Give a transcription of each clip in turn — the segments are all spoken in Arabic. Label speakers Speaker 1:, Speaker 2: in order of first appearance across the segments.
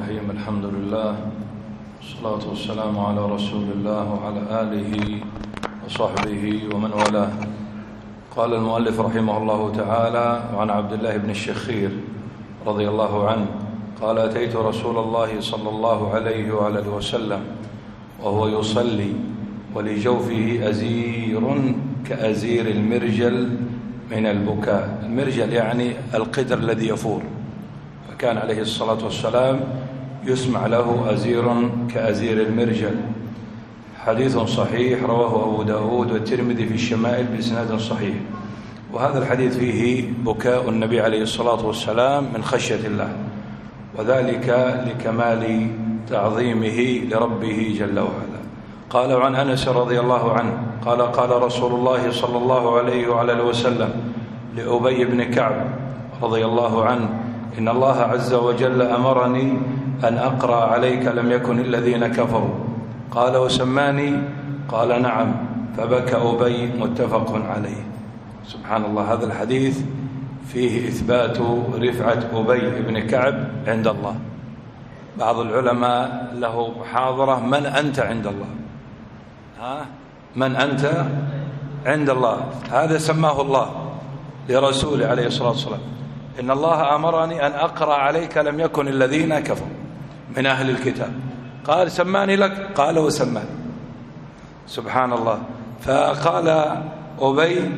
Speaker 1: الرحيم. الحمد لله والصلاة والسلام على رسول الله وعلى آله وصحبه ومن والاه. قال المؤلف رحمه الله تعالى: وعن عبد الله بن الشخير رضي الله عنه قال: أتيت رسول الله صلى الله عليه وآله وسلم وهو يصلي ولجوفه أزير كأزير المرجل من البكاء. المرجل يعني القدر الذي يفور، فكان عليه الصلاة والسلام يسمع له أزير كأزير المرجل. حديث صحيح رواه أبو داود والترمذي في الشمائل بإسناد صحيح. وهذا الحديث فيه بكاء النبي عليه الصلاة والسلام من خشية الله، وذلك لكمال تعظيمه لربه جل وعلا. قال: وعن أنس رضي الله عنه قال: قال رسول الله صلى الله عليه وعلى وسلم لأبي بن كعب رضي الله عنه: إن الله عز وجل أمرني أن أقرأ عليك لم يكن الذين كفروا. قال: وسماني؟ قال: نعم. فبكى أبي. متفق عليه. سبحان الله، هذا الحديث فيه إثبات رفعة أبي بن كعب عند الله. بعض العلماء له محاضرة: من أنت عند الله؟ من أنت عند الله؟ هذا سماه الله لرسوله عليه الصلاة والسلام: إن الله أمرني أن أقرأ عليك لم يكن الذين كفروا من أهل الكتاب. قال: سماني لك؟ قال: وسماني. سبحان الله. فقال أبي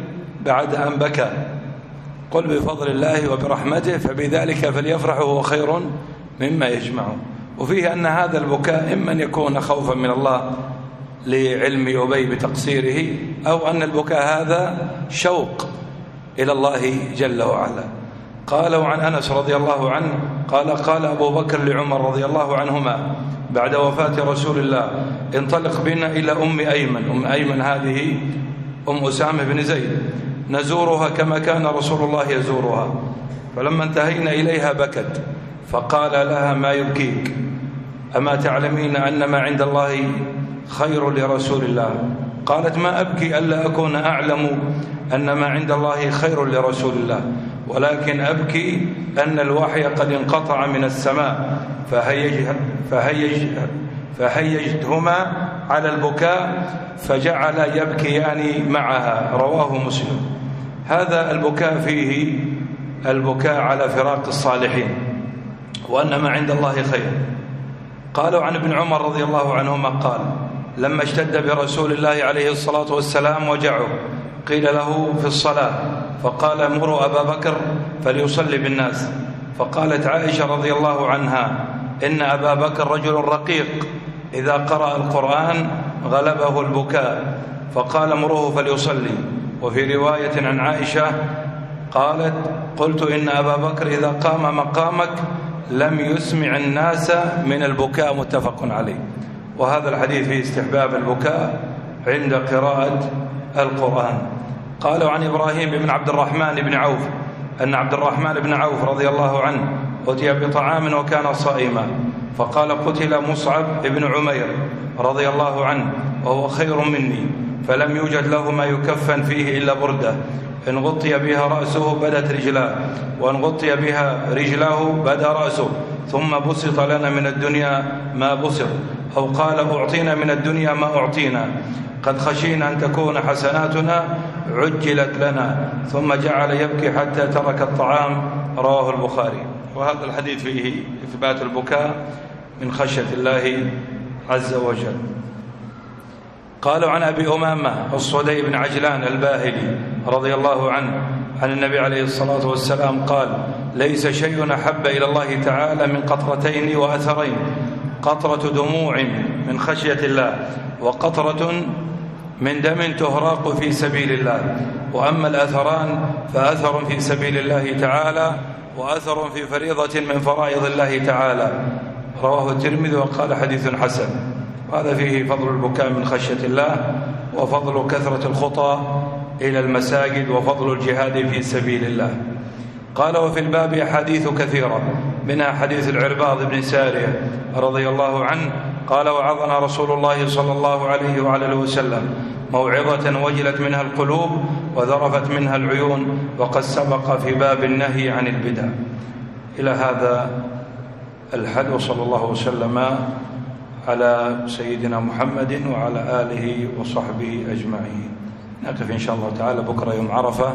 Speaker 1: بعد أن بكى: قل بفضل الله وبرحمته فبذلك فليفرحوا هو خير مما يجمعون. وفيه أن هذا البكاء إما أن يكون خوفا من الله لعلم أبي بتقصيره، أو أن البكاء هذا شوق إلى الله جل وعلا. قال: وعن أنس رضي الله عنه قال: قال أبو بكر لعمر رضي الله عنهما بعد وفاة رسول الله: انطلق بنا إلى أم أيمن. أم أيمن هذه أم أسامة بن زيد، نزورها كما كان رسول الله يزورها. فلما انتهينا إليها بكت، فقال لها: ما يبكيك؟ أما تعلمين أن ما عند الله خير لرسول الله؟ قالت: ما أبكي ألا أكون أعلم أن ما عند الله خير لرسول الله، ولكن أبكي أن الوحي قد انقطع من السماء فهيجتهما على البكاء فجعل يبكيان معها. رواه مسلم. هذا البكاء فيه البكاء على فراق الصالحين، وأن ما عند الله خير. قالوا عن ابن عمر رضي الله عنهما قال: لما اشتد برسول الله عليه الصلاة والسلام وجعه قيل له في الصلاة، فقال: مروا أبا بكر فليصلي بالناس. فقالت عائشة رضي الله عنها: إن أبا بكر رجل رقيق، إذا قرأ القرآن غلبه البكاء، فقال: مروه فليصلي. وفي رواية عن عائشة قالت: قلت إن أبا بكر إذا قام مقامك لم يسمع الناس من البكاء. متفق عليه. وهذا الحديث فيه استحباب البكاء عند قراءة القرآن. قالوا عن إبراهيم بن عبد الرحمن بن عوف أن عبد الرحمن بن عوف رضي الله عنه أتي بطعام وكان صائما، فقال: قتل مصعب بن عمير رضي الله عنه وهو خير مني، فلم يوجد له ما يكفن فيه إلا بردة، إن غطي بها رأسه بدت رجلاه، وإن غطي بها رجلاه بدا رأسه، ثم بسط لنا من الدنيا ما بسط، أو قال: أعطينا من الدنيا ما أعطينا، قد خشينا أن تكون حسناتنا عجلت لنا، ثم جعل يبكي حتى ترك الطعام. رواه البخاري. وهذا الحديث فيه إثبات البكاء من خشية الله عز وجل. قالوا عن أبي أمامة الصدي بن عجلان الباهلي رضي الله عنه عن النبي عليه الصلاة والسلام قال: ليس شيء أحب إلى الله تعالى من قطرتين وأثرين: قطرة دموع من خشية الله، وقطرة من دم تهراق في سبيل الله. وأما الأثران فأثر في سبيل الله تعالى، وأثر في فريضة من فرائض الله تعالى. رواه الترمذي وقال: حديث حسن. وهذا فيه فضل البكاء من خشية الله، وفضل كثرة الخطى إلى المساجد، وفضل الجهاد في سبيل الله. قال: وفي الباب أحاديث كثيرة، منها حديث العرباض بن سارية رضي الله عنه قال: وعظنا رسول الله صلى الله عليه وعلى وسلم موعظة وجلت منها القلوب وذرفت منها العيون، وقد سبق في باب النهي عن البدع. إلى هذا الحل. وصلى الله وسلم على سيدنا محمد وعلى آله وصحبه أجمعين. نقف إن شاء الله تعالى بكرة يوم عرفة،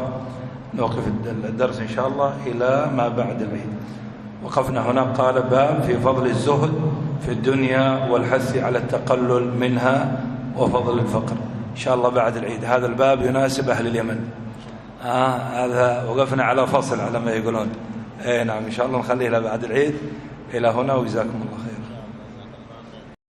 Speaker 1: نوقف الدرس إن شاء الله إلى ما بعد العيد. وقفنا هنا قال باب في فضل الزهد في الدنيا والحث على التقلل منها وفضل الفقر. إن شاء الله بعد العيد. هذا الباب يناسب أهل اليمن. هذا وقفنا على فصل على ما يقولون. نعم إن شاء الله نخليه إلى بعد العيد. إلى هنا وجزاكم الله خير.